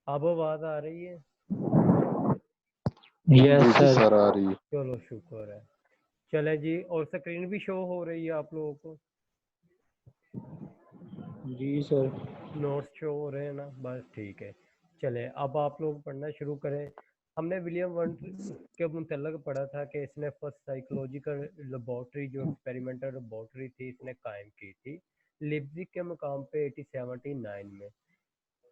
अब आवाज आ रही है? यस सर आ रही है। चलो शुक्र है। चले जी, और स्क्रीन भी शो हो रही है आप लोगों को? जी सर। नोट्स शो हो रहे हैं ना? बस ठीक है। चले अब आप लोग पढ़ना शुरू करें। हमने विलियम वंड के मुतल्लक पढ़ा था कि इसने फर्स्ट साइकोलॉजिकल लेबोरेटरी, जो एक्सपेरिमेंटल लेबोरेटरी थी, इसने कायम की थी लिप्जिग के मुकाम पे 1879 में।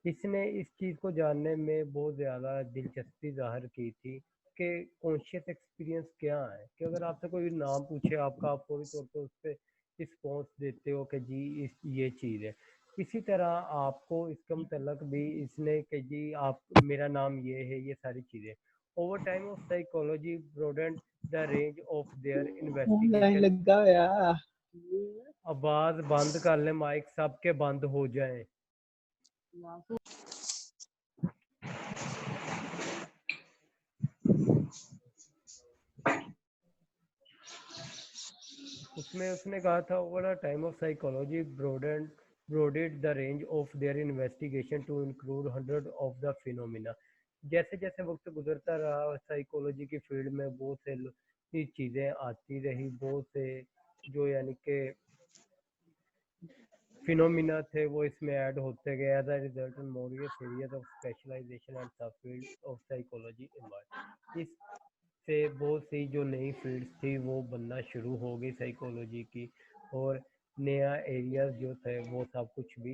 इसने इस चीज़ को जानने में बहुत ज़्यादा दिलचस्पी ज़ाहिर की थी कि कॉन्शियस एक्सपीरियंस क्या है, कि अगर आपसे कोई नाम पूछे आपका, आप फौरी तौर पे उस पर रिस्पॉन्स देते हो कि जी ये चीज़ है। इसी तरह आपको इसका मतलब भी इसने कि जी आप, मेरा नाम ये है, ये सारी चीज़ें। Over time of psychology broadened the range of their investigation. लगा यार। आवाज़ बंद कर ले, माइक सबके बंद हो जाए। उसमें उसने कहा था over a time of psychology broadened the range of their investigation to include hundred of the phenomena। जैसे जैसे वक्त गुजरता रहा साइकोलॉजी की फील्ड में बहुत से चीज़ें आती रही, बहुत से जो यानी कि फिनोमिना थे वो इसमें ऐड होते गए। As a result more series of specialization and sub field of psychology emerge. इससे बहुत सी जो नई फील्ड्स थी वो बनना शुरू हो गई साइकोलॉजी की, और नया एरियाज जो थे वो सब कुछ भी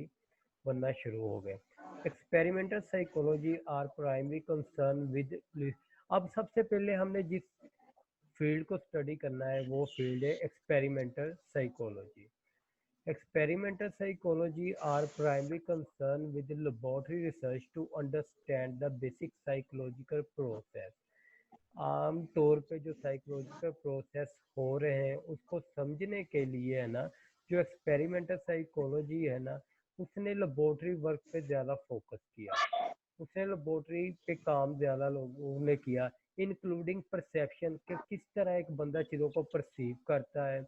बनना शुरू हो गए। Experimental psychology are primary concern with. अब सबसे पहले हमने जिस फील्ड को स्टडी करना है वो फील्ड है experimental psychology. Experimental psychology are primary concerned with laboratory research to understand the basic psychological process। आम तौर पे जो साइकोलॉजिकल प्रोसेस हो रहे हैं उसको समझने के लिए है ना, जो एक्सपेरिमेंटल साइकोलॉजी है ना, उसने लेबोरेटरी वर्क पे ज़्यादा फोकस किया। उसने लेबोरेटरी पे काम ज़्यादा लोगों ने किया, इंक्लूडिंग परसेप्शन, कि किस तरह एक बंदा चीज़ों को परसीव करता है,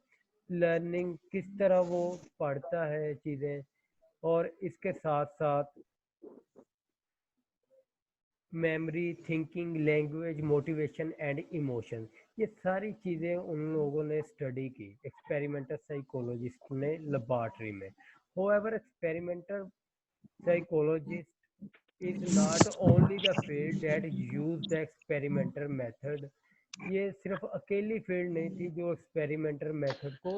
लर्निंग किस तरह वो पढ़ता है चीज़ें, और इसके साथ साथ memory, thinking, language, motivation and emotion. ये सारी चीज़ें उन लोगों ने स्टडी की एक्सपेरिमेंटल साइकोलॉजिस्ट ने लेबोरेटरी में। However experimental psychologist is not only the field that use the experimental method. ये सिर्फ अकेली फील्ड नहीं थी जो एक्सपेरिमेंटल मेथड को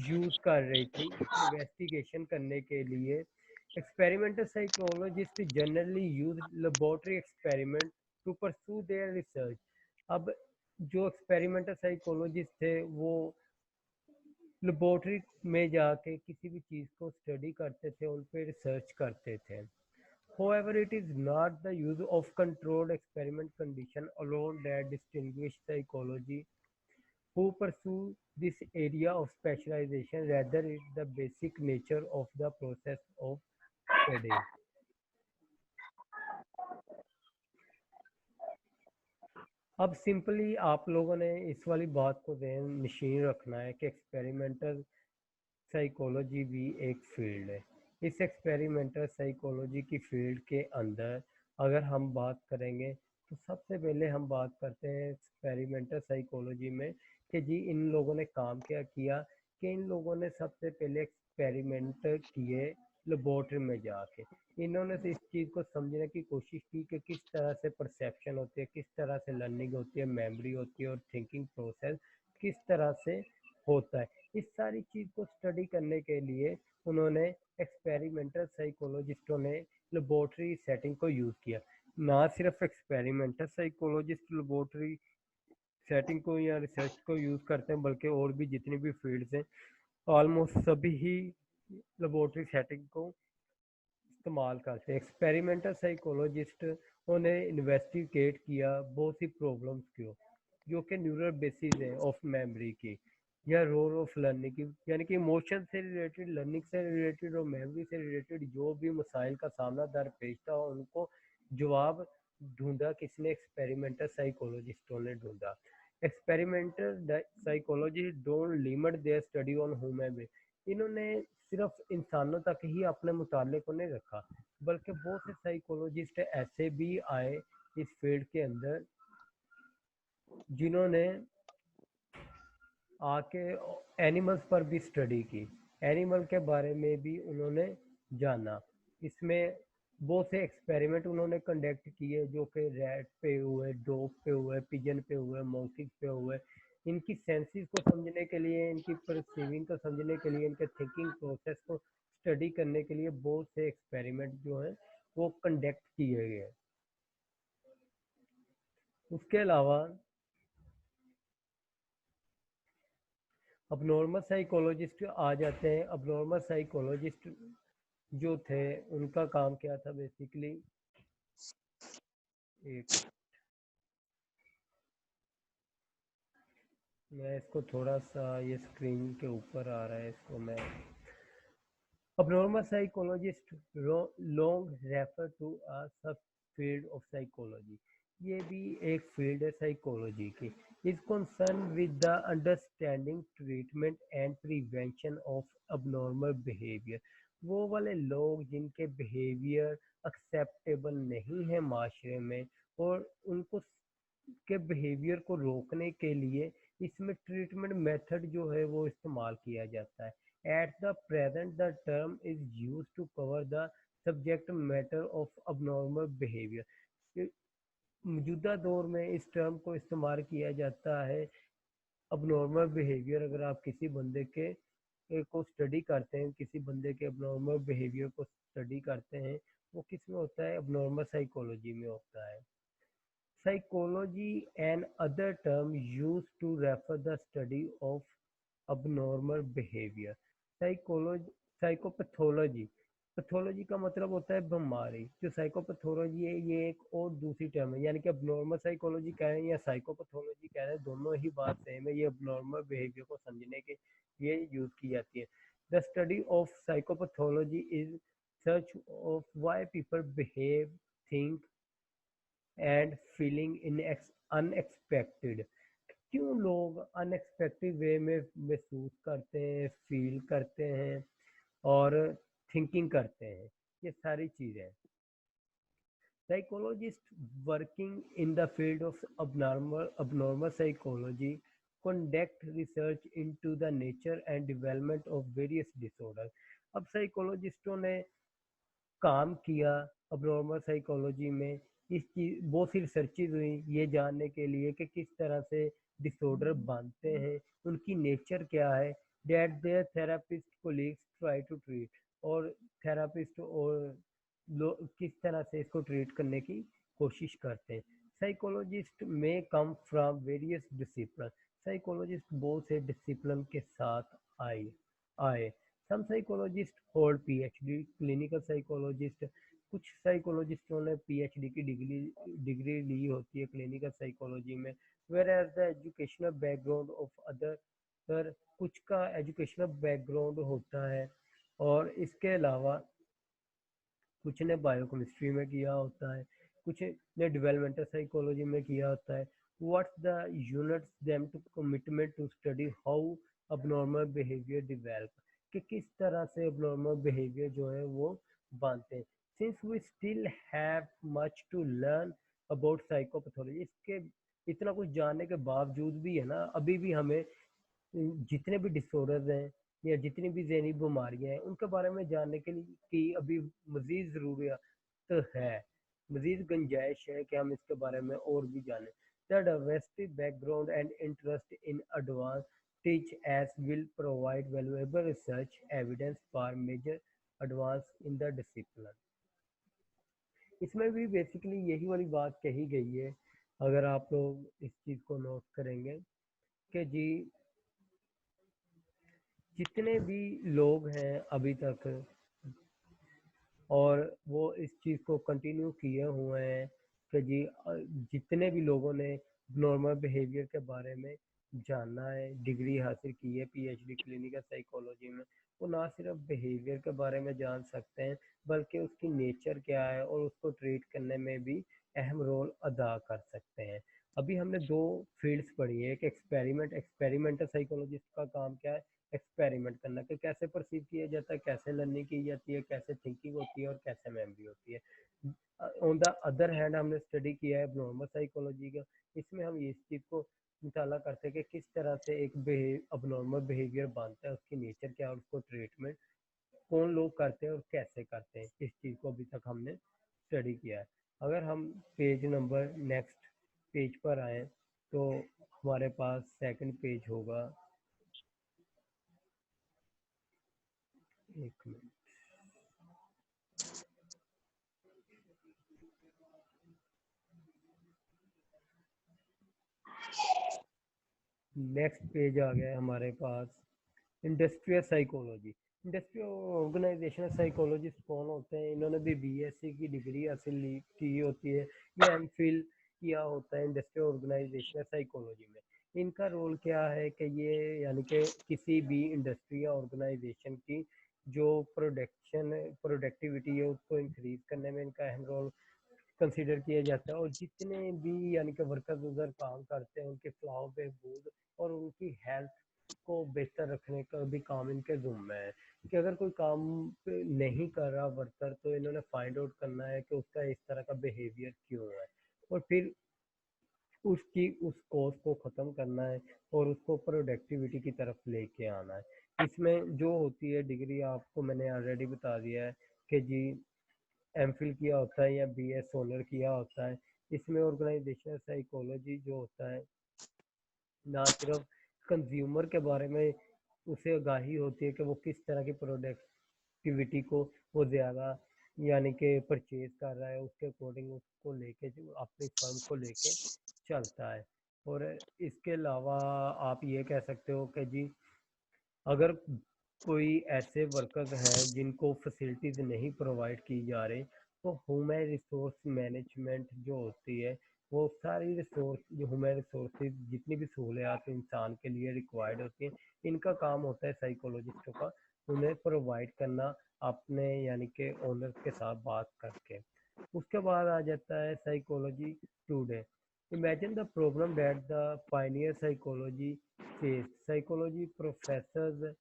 यूज कर रही थी इन्वेस्टिगेशन करने के लिए। Experimental psychologist generally use laboratory experiment to pursue their research. अब जो एक्सपेरिमेंटल साइकोलॉजिस्ट थे वो लेबोरेटरी में जाके किसी भी चीज़ को स्टडी करते थे, उन पर रिसर्च करते थे। However, it is not the use of controlled experiment condition alone that distinguish psychology who pursue this area of specialization. Rather, it's the basic nature of the process of study. अब simply आप लोगों ने इस वाली बात को ध्यान नशीन रखना है कि एक्सपेरिमेंटल साइकोलॉजी भी एक फील्ड है। इस एक्सपेरिमेंटल साइकोलॉजी की फील्ड के अंदर अगर हम बात करेंगे तो सबसे पहले हम बात करते हैं एक्सपेरिमेंटल साइकोलॉजी में कि जी इन लोगों ने काम क्या किया कि इन लोगों ने सबसे पहले एक्सपेरिमेंट किए लेबोरेटरी में जाके। इन्होंने तो इस चीज़ को समझने की कोशिश की कि किस तरह से परसेप्शन होती है, किस तरह से लर्निंग होती है, मेमोरी होती है और थिंकिंग प्रोसेस किस तरह से होता है। इस सारी चीज़ को स्टडी करने के लिए उन्होंने एक्सपेरिमेंटल साइकोलॉजिस्टों ने लेबोरेटरी सेटिंग को यूज़ किया। ना सिर्फ एक्सपेरिमेंटल साइकोलॉजिस्ट लेबोरेटरी सेटिंग को या रिसर्च को यूज़ करते हैं बल्कि और भी जितनी भी फील्ड्स हैं ऑलमोस्ट सभी ही लेबोरेटरी सेटिंग को इस्तेमाल करते हैं। एक्सपेरिमेंटल साइकोलॉजिस्ट ने इन्वेस्टिगेट किया बहुत सी प्रॉब्लम्स को जो कि न्यूरल बेसिस है ऑफ मेमोरी की या रोल ऑफ लर्निंग की, यानी कि इमोशन से रिलेटेड, लर्निंग से रिलेटेड और मेमोरी से रिलेटेड जो भी मसाइल का सामना दर पेश था उनको जवाब ढूंढा किसने? एक्सपेरिमेंटल साइकोलॉजिस्टों ने ढूंढा। Experimental psychology don't limit there study on human being. इन्होंने सिर्फ इंसानों तक ही अपने मुताले को नहीं रखा बल्कि बहुत से साइकोलॉजिस्ट ऐसे भी आए इस फील्ड के अंदर जिन्होंने आके एनिमल्स पर भी स्टडी की, एनिमल के बारे में भी उन्होंने जाना। इसमें बहुत से एक्सपेरिमेंट उन्होंने कंडक्ट किए जो कि रैट पे हुए, डॉग पे हुए, पिजन पे हुए, मंकीज पे हुए। इनकी सेंसेस को समझने के लिए, इनकी परसीविंग को समझने के लिए, इनके थिंकिंग प्रोसेस को स्टडी करने के लिए बहुत से एक्सपेरिमेंट जो हैं वो कंडक्ट किए गए। उसके अलावा अब नॉर्मल साइकोलॉजिस्ट आ जाते हैं। अब नॉर्मल साइकोलॉजिस्ट जो थे उनका काम क्या था बेसिकली, एक मैं इसको थोड़ा सा, ये स्क्रीन के ऊपर आ रहा है, इसको मैं अब normal psychologist long refer to a sub field of psychology. ये भी एक फील्ड है साइकोलॉजी की। Is concern with the understanding treatment and prevention of abnormal behaviour. वो वाले लोग जिनके बिहेवियर एक्सेप्टेबल नहीं है माशरे में और उनको के बिहेवियर को रोकने के लिए इसमें ट्रीटमेंट मेथड जो है वो इस्तेमाल किया जाता है। At the present the term is use to cover the subject matter of abnormal behaviour. मौजूदा दौर में इस टर्म को इस्तेमाल किया जाता है अबनॉर्मल बिहेवियर। अगर आप किसी बंदे के को स्टडी करते हैं, किसी बंदे के अबनॉर्मल बिहेवियर को स्टडी करते हैं, वो किस में होता है? अबनॉर्मल साइकोलॉजी में होता है। Psychology, and other term used to refer the study of abnormal behavior. Psychology, psychopathology, pathology का मतलब होता है बीमारी। जो साइकोपैथोलॉजी है ये एक और दूसरी टर्म है, यानी कि अबनॉर्मल साइकोलॉजी कह रहे हैं या साइकोपैथोलॉजी कह रहे हैं, दोनों ही बात सेम है। ये अबनॉर्मल बिहेवियर को समझने के लिए यूज की जाती है। The study of psychopathology is search of why people behave, think and feeling in unexpected. क्यों लोग अनएक्सपेक्टेड वे में महसूस करते हैं, फील करते हैं और थिंकिंग करते हैं, ये सारी चीज़ें। Psychologists working in the field of abnormal psychology conduct research into the nature and development of various disorders। अब साइकोलॉजिस्टों ने काम किया अबनॉर्मल साइकोलॉजी में। इस चीज बहुत सी रिसर्चेज हुई ये जानने के लिए कि किस तरह से डिसऑर्डर बनते हैं, उनकी नेचर क्या है। That their therapist colleagues try to treat, और थेरापिस्ट और लोग किस तरह से इसको ट्रीट करने की कोशिश करते हैं। साइकोलॉजिस्ट में come from various discipline. Psychologist बहुत से डिसिप्लिन के साथ आए आए। Some psychologist hold PhD, clinical psychologist कुछ साइकोलॉजिस्टों ने पीएचडी की डिग्री ली होती है क्लिनिकल साइकोलॉजी में, whereas the educational background of other पर कुछ का एजुकेशनल बैकग्राउंड होता है। और इसके अलावा कुछ ने बायोकेमिस्ट्री में किया होता है, कुछ ने डेवलपमेंटल साइकोलॉजी में किया होता है। What's the units them to commitment to study how abnormal behaviour develop, कि किस तरह से अबनॉर्मल बिहेवियर जो है वो बनते हैं। Since we still have much to learn about psychopathology, इसके इतना कुछ जानने के बावजूद भी है ना, अभी भी हमें जितने भी डिसऑर्डर्स हैं या जितनी भी ज़हनी बीमारियां हैं उनके बारे में जानने के लिए की अभी मज़ीद ज़रूरियत तो है, मज़ीद गुंजाइश है कि हम इसके बारे में और भी जानें। The diversity background and interest in advance teach age will provide valuable research evidence for major advance in the discipline. इसमें भी बेसिकली यही वाली बात कही गई है, अगर आप लोग इस चीज़ को नोट करेंगे कि जी जितने भी लोग हैं अभी तक और वो इस चीज़ को कंटिन्यू किए हुए हैं कि जी जितने भी लोगों ने नॉर्मल बिहेवियर के बारे में जानना है, डिग्री हासिल की है पीएचडी क्लिनिकल साइकोलॉजी में, वो ना सिर्फ बिहेवियर के बारे में जान सकते हैं बल्कि उसकी नेचर क्या है और उसको ट्रीट करने में भी अहम रोल अदा कर सकते हैं। अभी हमने दो फील्ड्स पढ़ी है, एक एक्सपेरिमेंटल साइकोलॉजिस्ट का काम क्या है, एक्सपेरिमेंट करना कि कैसे परसीव किया जाता है, कैसे लर्निंग की जाती है, कैसे थिंकिंग होती है और कैसे मेमोरी होती है। ऑन द अदर हैंड हमने स्टडी किया है नॉर्मल साइकोलॉजी का, इसमें हम इस चीज़ को मुताला करते हैं कि किस तरह से एक अबनॉर्मल बिहेवियर बनता है, उसकी नेचर क्या है और उसको ट्रीटमेंट कौन लोग करते हैं और कैसे करते हैं, इस चीज़ को अभी तक हमने स्टडी किया है। अगर हम पेज नंबर नेक्स्ट पेज पर आए तो हमारे पास सेकंड पेज होगा, एक मिनट, नेक्स्ट पेज आ गया है हमारे पास industrial psychology. Industrial organizational psychologist कौन होते हैं, इन्होंने भी बीएससी की डिग्री हासिल की होती है या एमफिल किया होता है इंडस्ट्रियल ऑर्गेनाइजेशनल साइकोलॉजी में। इनका रोल क्या है कि ये यानी कि किसी भी इंडस्ट्री या ऑर्गेनाइजेशन की जो प्रोडक्टिविटी है उसको इंक्रीज करने में इनका अहम रोल कंसीडर किया जाता है। और जितने भी यानी कि वर्कर्स उधर काम करते हैं उनके फ्लाव बहबूद और उनकी हेल्थ को बेहतर रखने का भी काम इनके ज़िम्मे है कि अगर कोई काम नहीं कर रहा वर्कर तो इन्होंने फाइंड आउट करना है कि उसका इस तरह का बिहेवियर क्यों है और फिर उसकी उस कॉज को ख़त्म करना है और उसको प्रोडक्टिविटी की तरफ लेके आना है। इसमें जो होती है डिग्री आपको मैंने ऑलरेडी बता दिया है कि जी एमफिल किया होता है या बीएस ऑनर किया होता है। इसमें ऑर्गेनाइजेशनल साइकोलॉजी जो होता है ना सिर्फ कंज्यूमर के बारे में उसे आगाही होती है कि वो किस तरह की प्रोडक्टिविटी को वो ज़्यादा यानी कि परचेज कर रहा है, उसके अकॉर्डिंग उसको लेके जो अपनी फर्म को लेके चलता है। और इसके अलावा आप ये कह सकते हो कि जी अगर कोई ऐसे वर्कर्स हैं जिनको फैसिलिटीज़ नहीं प्रोवाइड की जा रही तो ह्यूमन रिसोर्स मैनेजमेंट जो होती है वो सारी रिसोर्स जो ह्यूमन रिसोर्सेज जितनी भी सहूलियात इंसान के लिए रिक्वायर्ड होती हैं इनका काम होता है साइकोलॉजिस्टों का उन्हें प्रोवाइड करना अपने यानी कि ओनर्स के साथ बात करके। उसके बाद आ जाता है psychology today. Imagine the problem that the Pioneer psychology face, psychology professors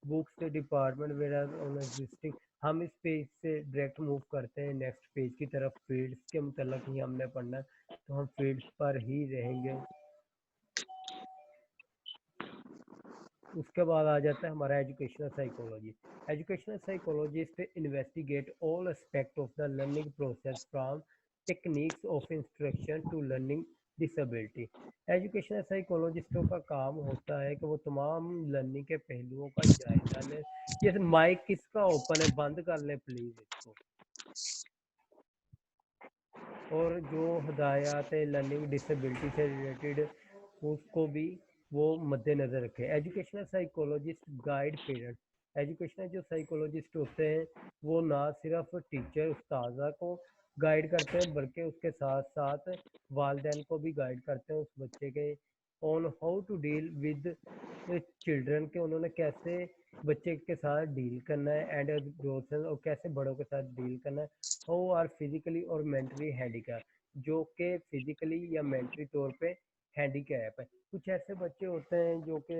books के डिपार्टमेंट वेयर ऑन एग्जिस्टिंग। हम इस पेज से डायरेक्ट मूव करते हैं नेक्स्ट पेज की तरफ, फील्ड्स के मतलब ही हमने पढ़ना है तो हम फील्ड्स पर ही रहेंगे। उसके बाद आ जाता है हमारा educational psychology. Educational psychologist investigate all aspect of the learning process from techniques of instruction to learning disability. Educational साइकोलॉजिस्टों का काम होता है कि वो तमाम लर्निंग के पहलुओं का जायजा लें। ये माइक किसका ओपन है, बंद कर ले प्लीज़ इसको। और जो हदायत है लर्निंग डिसेबिलिटी से रिलेटेड उसको भी वो मद्देनज़र रखें। Educational psychologist guide parents, educational जो साइकोलॉजिस्ट होते हैं वो ना सिर्फ टीचर उस्ताजा को गाइड करते हैं बल्कि उसके साथ साथ वालिदैन को भी गाइड करते हैं उस बच्चे के on how to deal with children के उन्होंने कैसे बच्चे के साथ डील करना है एंड ग्रोथ और कैसे बड़ों के साथ डील करना है हाउ आर फिजिकली और मेंटली हैंडीकैप जो कि फिजिकली या मेंटली तौर पे हैंडीकैप है। कुछ ऐसे बच्चे होते हैं जो कि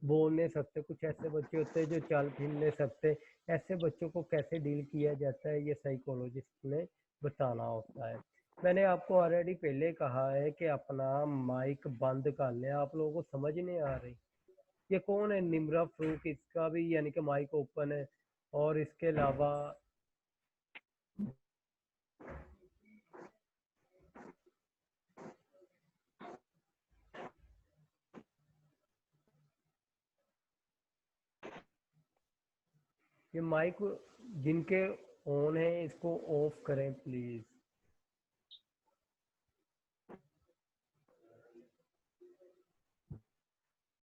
बोल नहीं सकते, कुछ ऐसे बच्चे होते हैं जो चाल फिर नहीं सकते। ऐसे बच्चों को कैसे डील किया जाता है ये साइकोलॉजिस्ट ने बताना होता है। मैंने आपको ऑलरेडी पहले कहा है कि अपना माइक बंद कर लें, आप लोगों को समझ नहीं आ रही। ये कौन है निम्रा फ्रूक, इसका भी यानी कि माइक ओपन है। और इसके अलावा ये माइक जिनके ऑन है इसको ऑफ करें प्लीज।